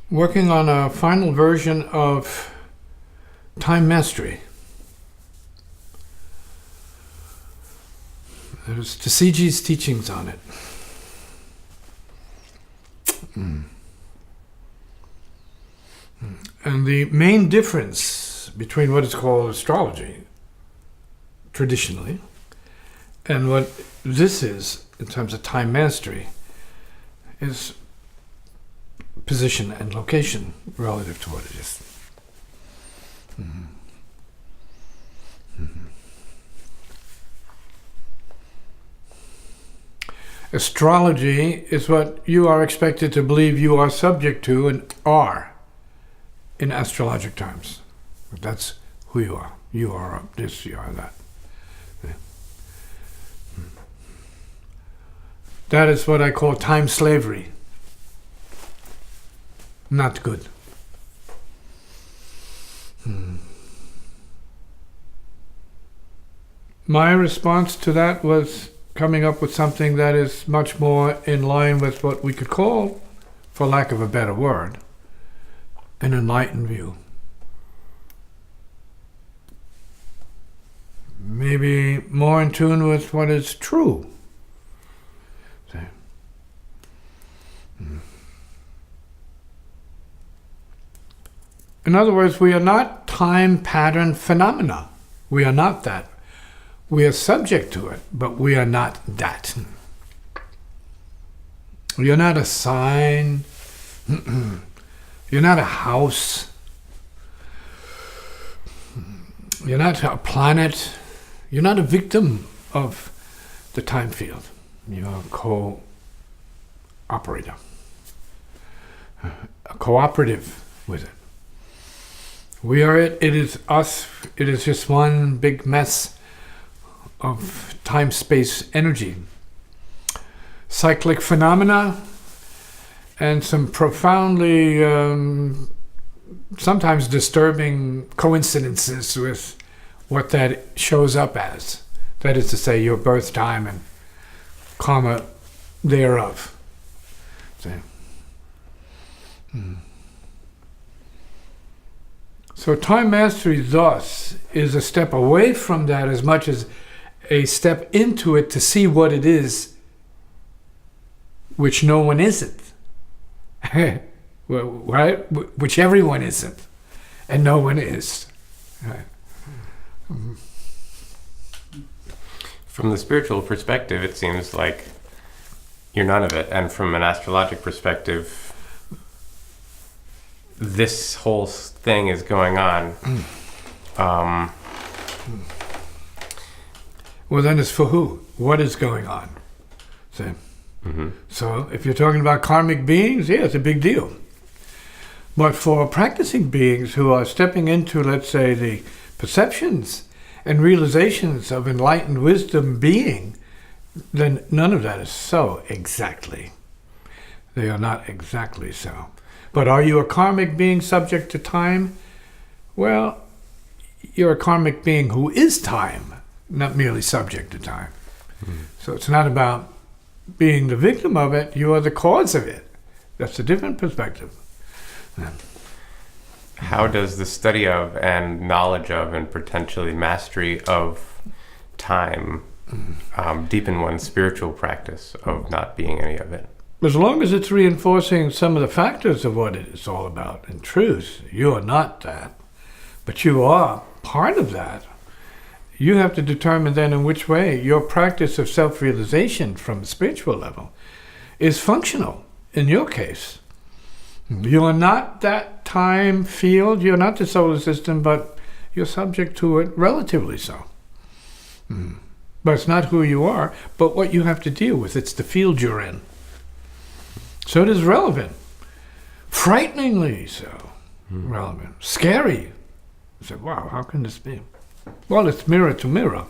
Working on a final version of time mastery. There's Tasiji's teachings on it. And the main difference between what is called astrology, traditionally, and what this is, in terms of time mastery, is position and location relative to what it is. Astrology is what you are expected to believe you are subject to and are in astrologic terms. That's who you are. You are this, you are that. That is what I call time slavery. Not good. My response to that was coming up with something that is much more in line with what we could call, for lack of a better word, an enlightened view. Maybe more in tune with what is true. In other words, we are not time pattern phenomena. We are not that. We are subject to it, but we are not that. You're not a sign. You're not a house. You're not a planet. You're not a victim of the time field. You're a co-operator. A cooperative with it. We are it. It is us. It is just one big mess of time-space energy. Cyclic phenomena and some profoundly, sometimes disturbing coincidences with what that shows up as. That is to say, your birth time and karma thereof. So time mastery thus is a step away from that as much as a step into it to see what it is, which no one isn't. Right? Which everyone isn't, and no one is. Right. From the spiritual perspective, it seems like you're none of it. And from an astrologic perspective, this whole thing is going on. Well, then it's for who? What is going on? See? So if you're talking about karmic beings, yeah, it's a big deal. But for practicing beings who are stepping into, let's say, the perceptions and realizations of enlightened wisdom being, then none of that is so exactly. They are not exactly so. But are you a karmic being subject to time? Well, you're a karmic being who is time, not merely subject to time. So it's not about being the victim of it, you are the cause of it. That's a different perspective. How does the study of and knowledge of and potentially mastery of time deepen one's spiritual practice of not being any of it? As long as it's reinforcing some of the factors of what it is all about. In truth, you are not that, but you are part of that. You have to determine then in which way your practice of self-realization from a spiritual level is functional in your case. You are not that time field, you're not the solar system, but you're subject to it relatively so. But it's not who you are, but what you have to deal with. It's the field you're in. So it is relevant. Frighteningly so. Relevant. Scary. You say, wow, how can this be? Well, it's mirror to mirror.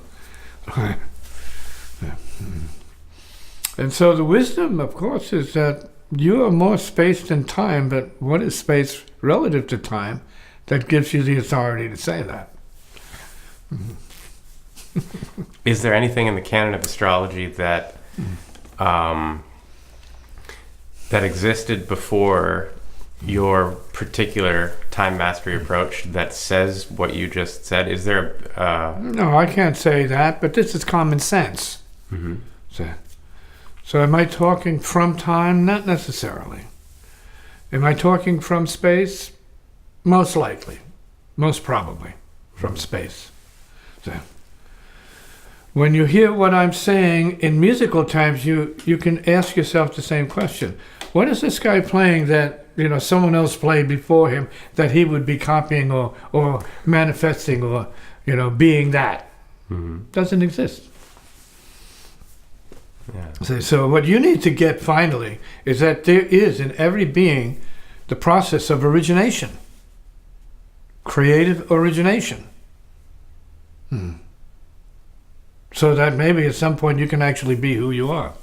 And so the wisdom, of course, is that you are more space than time, but what is space relative to time that gives you the authority to say that? Is there anything in the canon of astrology that that existed before your particular time mastery approach that says what you just said? Is there No, I can't say that, but this is common sense. Mm-hmm. So am I talking from time? Not necessarily. Am I talking from space? Most likely. Most probably from space. So when you hear what I'm saying in musical terms, you can ask yourself the same question. What is this guy playing that someone else played before him that he would be copying or manifesting or being that? Mm-hmm. Doesn't exist. Yeah. So what you need to get finally is that there is in every being the process of origination, creative origination. So that maybe at some point you can actually be who you are.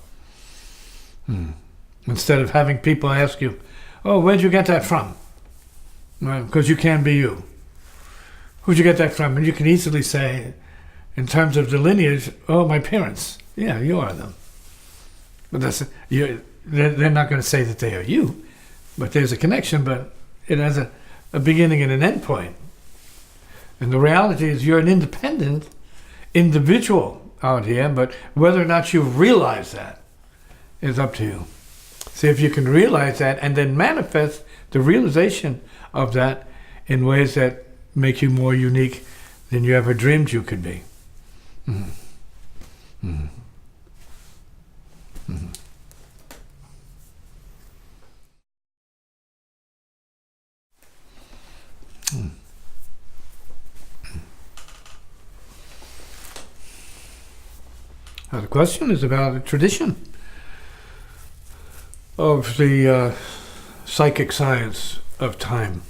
Instead of having people ask you, oh, where'd you get that from? Because you can be you. Who'd you get that from? And you can easily say, in terms of the lineage, oh, my parents. Yeah, you are them. But they're not going to say that they are you. But there's a connection, but it has a beginning and an end point. And the reality is you're an independent individual out here, but whether or not you realize that is up to you. See if you can realize that and then manifest the realization of that in ways that make you more unique than you ever dreamed you could be. Mm-hmm. Mm-hmm. Mm-hmm. Mm. Now the question is about a tradition of the psychic science of time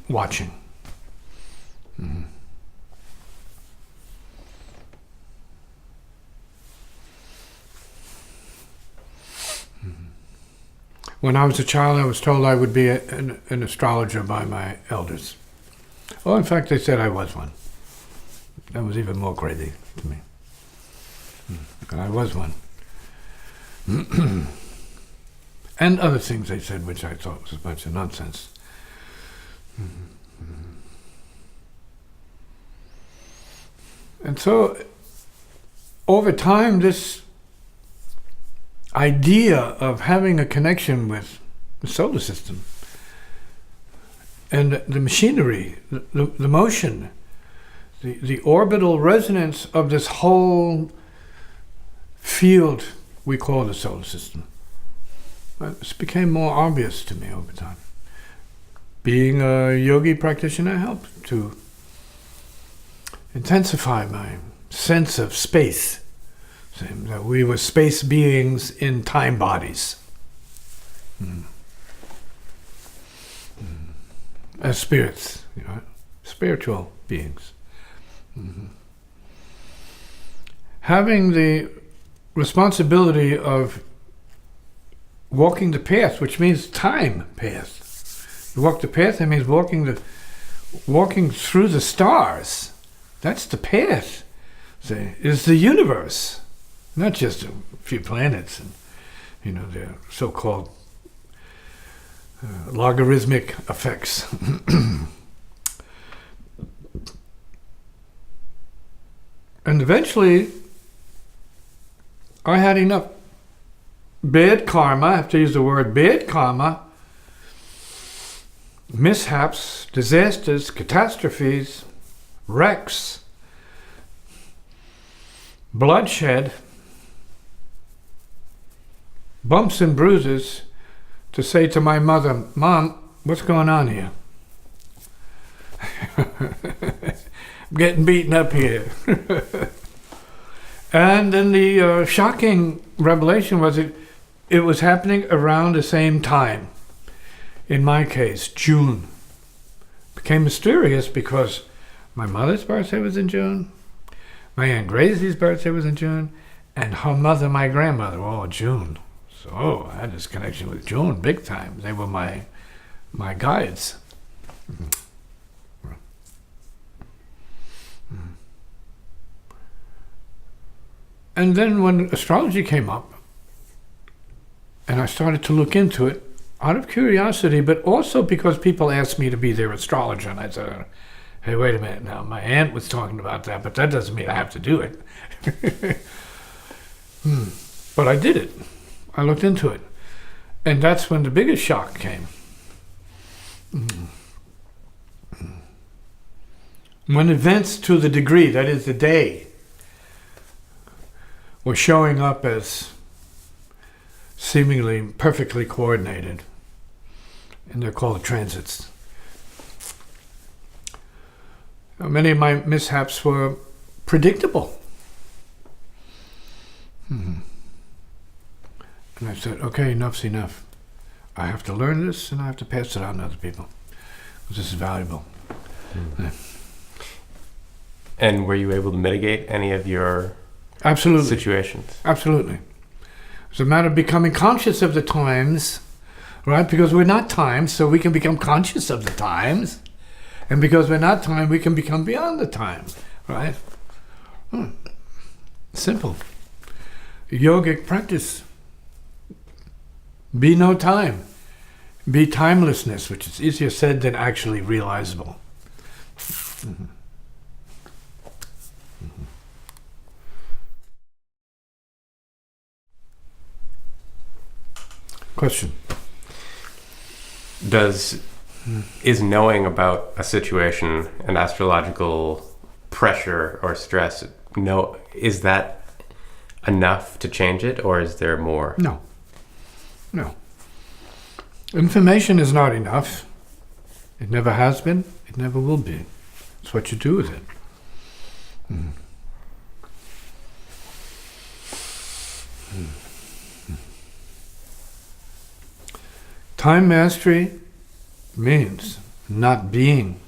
watching. Mm-hmm. When I was a child, I was told I would be an astrologer by my elders. Oh, in fact, they said I was one. That was even more crazy to me. But I was one. And other things they said, which I thought was a bunch of nonsense. And so, over time, this idea of having a connection with the solar system and the machinery, the motion, the orbital resonance of this whole field we call the solar system. This became more obvious to me over time. Being a yogi practitioner helped to intensify my sense of space. That we were space beings in time bodies. As spirits, spiritual beings. Having the responsibility of walking the path, which means time path. You walk the path, that means walking through the stars. That's the path. See, is the universe. Not just a few planets and, their so-called logarithmic effects. And eventually, I had enough bad karma, I have to use the word bad karma, mishaps, disasters, catastrophes, wrecks, bloodshed, bumps and bruises, to say to my mother, Mom, what's going on here? I'm getting beaten up here. And then the shocking revelation was it was happening around the same time. In my case, June. It became mysterious because my mother's birthday was in June, my Aunt Gracie's birthday was in June, and her mother, my grandmother, were all June. So I had this connection with June big time. They were my guides. And then when astrology came up, And I started to look into it out of curiosity, but also because people asked me to be their astrologer. And I said, hey, wait a minute now. My aunt was talking about that, but that doesn't mean I have to do it. But I did it. I looked into it. And that's when the biggest shock came. When events to the degree, that is the day, were showing up as seemingly perfectly coordinated, and they're called transits. Many of my mishaps were predictable. And I said, okay, enough's enough. I have to learn this, and I have to pass it on to other people, because this is valuable. Yeah. And were you able to mitigate any of your Absolutely. situations? Absolutely. It's a matter of becoming conscious of the times, right? Because we're not time, so we can become conscious of the times. And because we're not time, we can become beyond the time, right? Simple. Yogic practice. Be no time. Be timelessness, which is easier said than actually realizable. Question. Is knowing about a situation an astrological pressure or stress? No, is that enough to change it, or is there more? No. Information is not enough. It never has been. It never will be. It's what you do with it. Time mastery means not being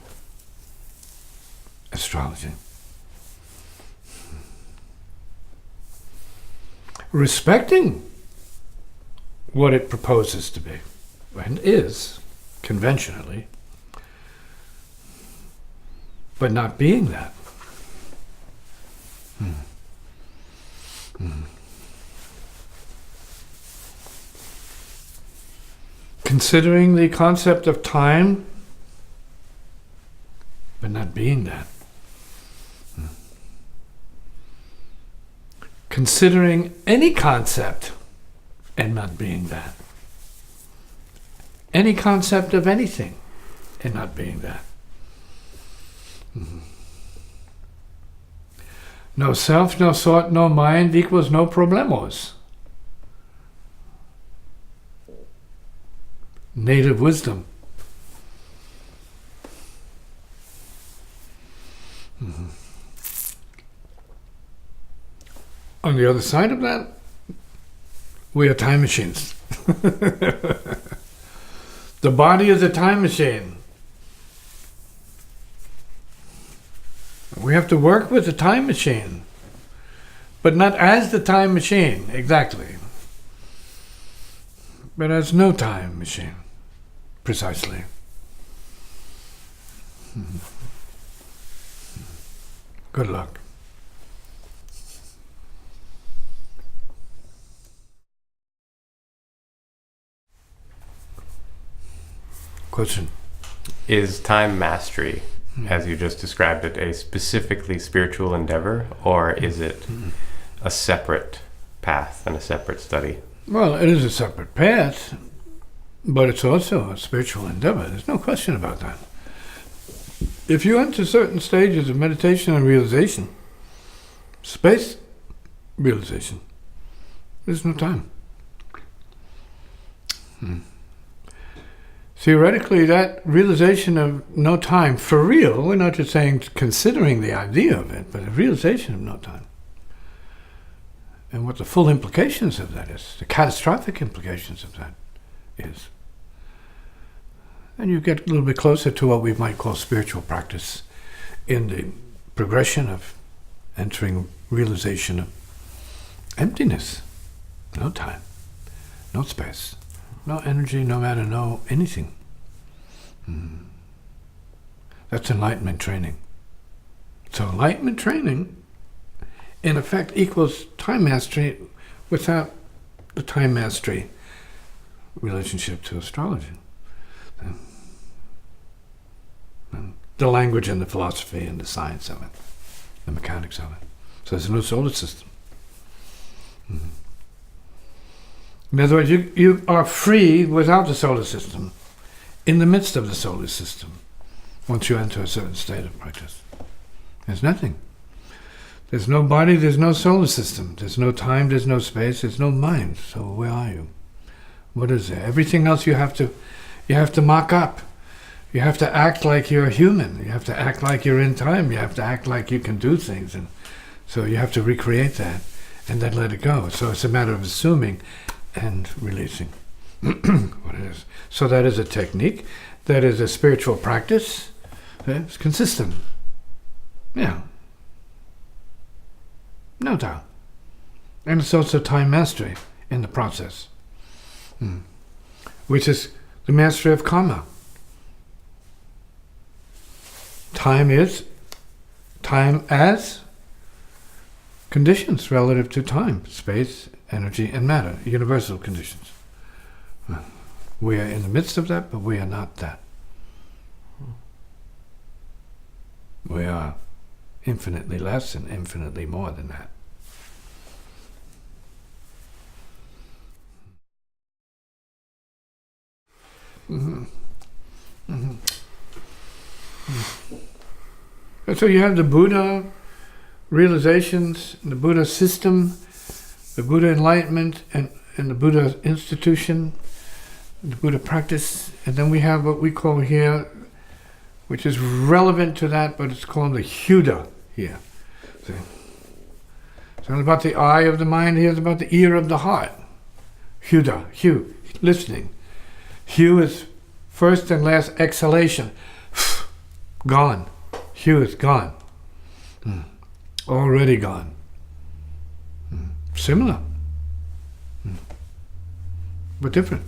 astrology. Respecting what it proposes to be, and is, conventionally, but not being that. Considering the concept of time, but not being that. Considering any concept and not being that. Any concept of anything and not being that. No self, no thought, no mind equals no problemos. Native wisdom. On the other side of that, we are time machines. The body is a time machine. We have to work with the time machine, but not as the time machine, exactly, but as no time machine, precisely. Good luck. Question. Is time mastery, as you just described it, a specifically spiritual endeavor, or is it a separate path and a separate study? Well, it is a separate path, but it's also a spiritual endeavor. There's no question about that. If you enter certain stages of meditation and realization, space realization, there's no time. Theoretically, that realization of no time, for real, we're not just saying considering the idea of it, but the realization of no time. And what the full implications of that is, the catastrophic implications of that is. And you get a little bit closer to what we might call spiritual practice in the progression of entering realization of emptiness. No time, no space, no energy, no matter, no anything. That's enlightenment training. So enlightenment training, in effect, equals time mastery without the time mastery relationship to astrology. And the language and the philosophy and the science of it, the mechanics of it. So there's no solar system. In other words, you are free without the solar system, in the midst of the solar system, once you enter a certain state of practice. There's nothing. There's no body, there's no solar system. There's no time, there's no space, there's no mind. So where are you? What is there? Everything else you have to mock up. You have to act like you're human. You have to act like you're in time. You have to act like you can do things. And so you have to recreate that and then let it go. So it's a matter of assuming and releasing what it is. So that is a technique. That is a spiritual practice. It's consistent. Yeah. No doubt. And it's also time mastery in the process, which is the mastery of karma. Time as conditions relative to time, space, energy, and matter, universal conditions. We are in the midst of that, but we are not that. We are infinitely less and infinitely more than that. And so you have the Buddha realizations, the Buddha system, the Buddha enlightenment, and the Buddha institution, the Buddha practice, and then we have what we call here, which is relevant to that, but it's called the Huda here. See? It's not about the eye of the mind here, it's about the ear of the heart. Huda, hu, listening. Hu is first and last exhalation. Gone. Hu is gone. Already gone. Similar. But different.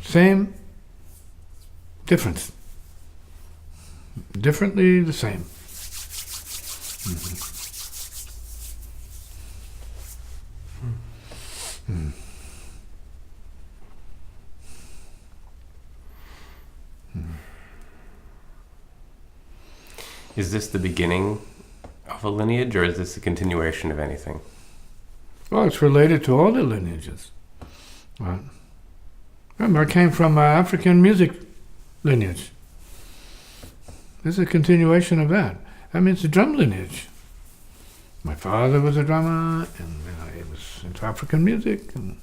Same, difference. Differently the same. Is this the beginning of a lineage, or is this a continuation of anything? Well, it's related to all the lineages. Right. Remember, I came from African music lineage. This is a continuation of that. I mean, it's a drum lineage. My father was a drummer, and he was into African music, and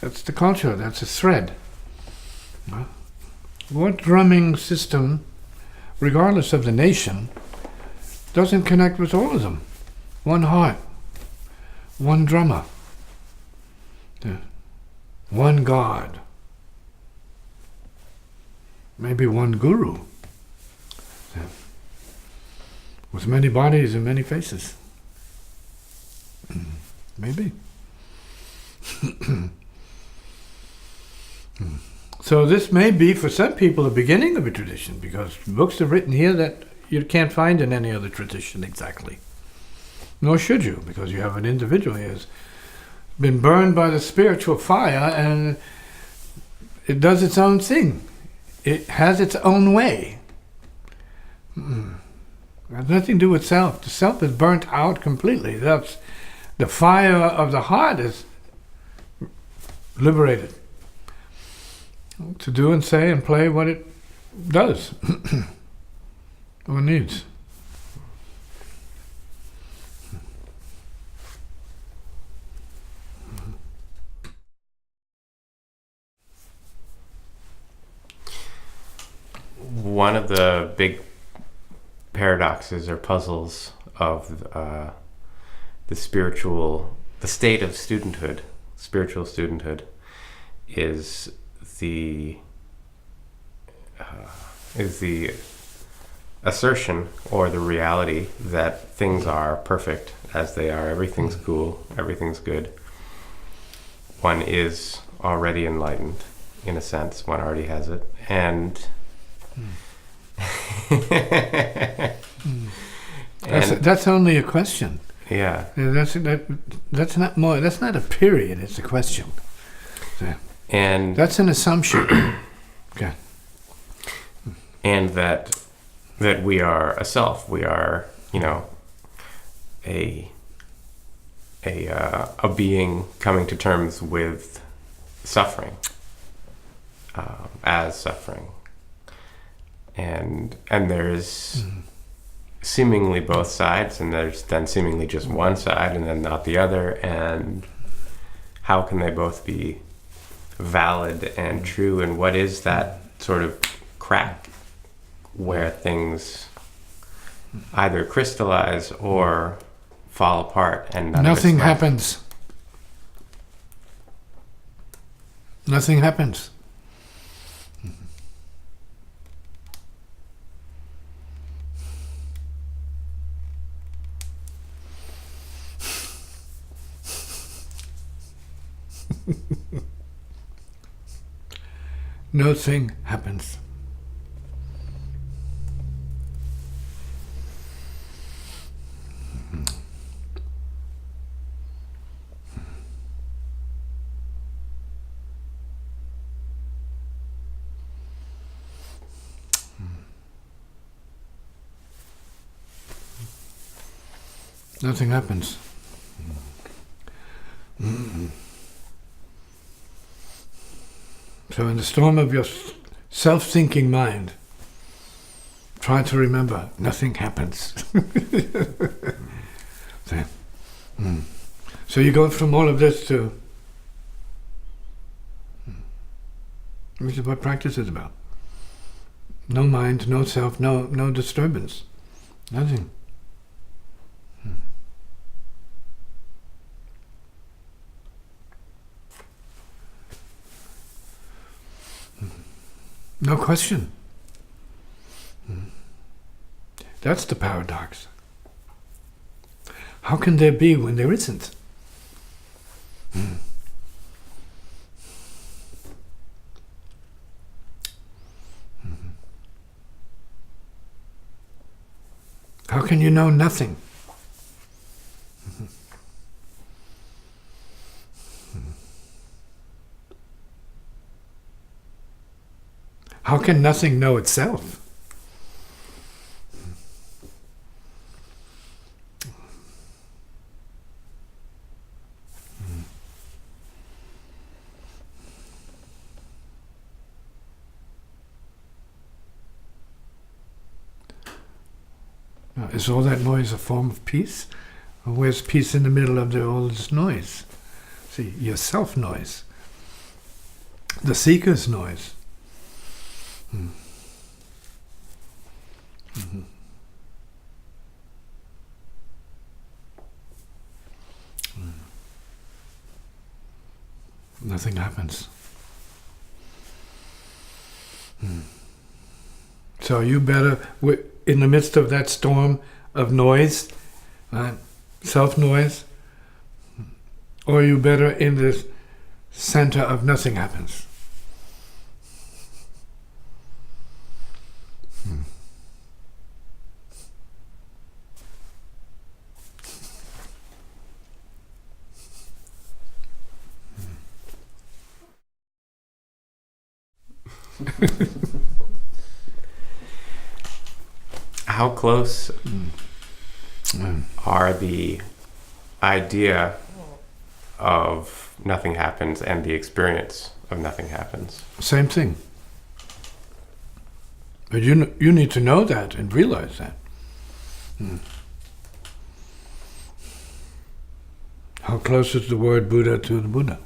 that's the culture, that's a thread. What drumming system, regardless of the nation, doesn't connect with all of them? One heart, one drummer, one God, maybe one guru, with many bodies and many faces. Maybe. So this may be, for some people, the beginning of a tradition, because books are written here that you can't find in any other tradition exactly. Nor should you, because you have an individual who has been burned by the spiritual fire, and it does its own thing. It has its own way. It has nothing to do with self. The self is burnt out completely. That's the fire of the heart is liberated to do and say and play what it does or needs. One of the big paradoxes or puzzles of the state of studenthood, spiritual studenthood, is the assertion or the reality that things are perfect as they are. Everything's cool. Everything's good. One is already enlightened, in a sense. One already has it, and That's only a question. Yeah. That's not more. That's not a period. It's a question. And that's an assumption. Okay. And that we are a self. We are, a being coming to terms with suffering, as suffering, and there's seemingly both sides, and there's then seemingly just one side, and then not the other. And how can they both be valid and true? And what is that sort of crack where things either crystallize or fall apart and nothing happens? Nothing happens. Nothing happens. Nothing happens. So in the storm of your self-thinking mind, try to remember, nothing happens. So you go from all of this to, which is what practice is about. No mind, no self, no disturbance. Nothing. No question. That's the paradox. How can there be when there isn't? How can you know nothing? How can nothing know itself? Now, is all that noise a form of peace? Or where's peace in the middle of all this noise? See, your self-noise. The seeker's noise. Nothing happens. So you better, in the midst of that storm of noise, self-noise, or you better in the center of nothing happens. How close are the idea of nothing happens and the experience of nothing happens? Same thing. But you need to know that and realize that. How close is the word Buddha to the Buddha?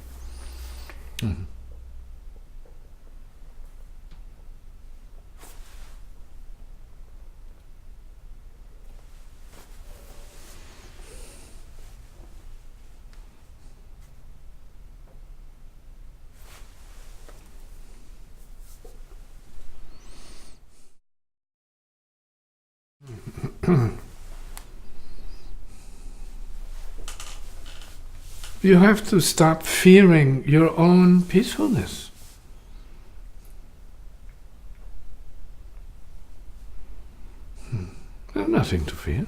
You have to stop fearing your own peacefulness. There's nothing to fear.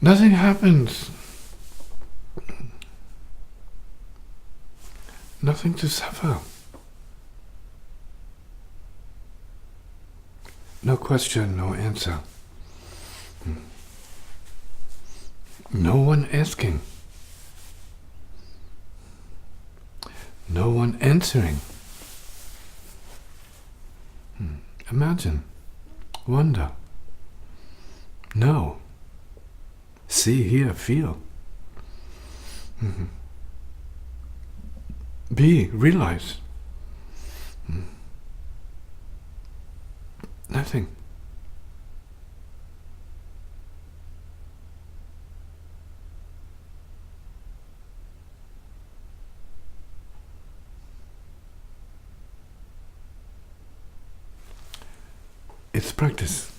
Nothing happens. Nothing to suffer. No question, no answer. No one asking. No one answering. Imagine. Wonder. Know. See, hear, feel. Be, realize. Nothing. It's practice.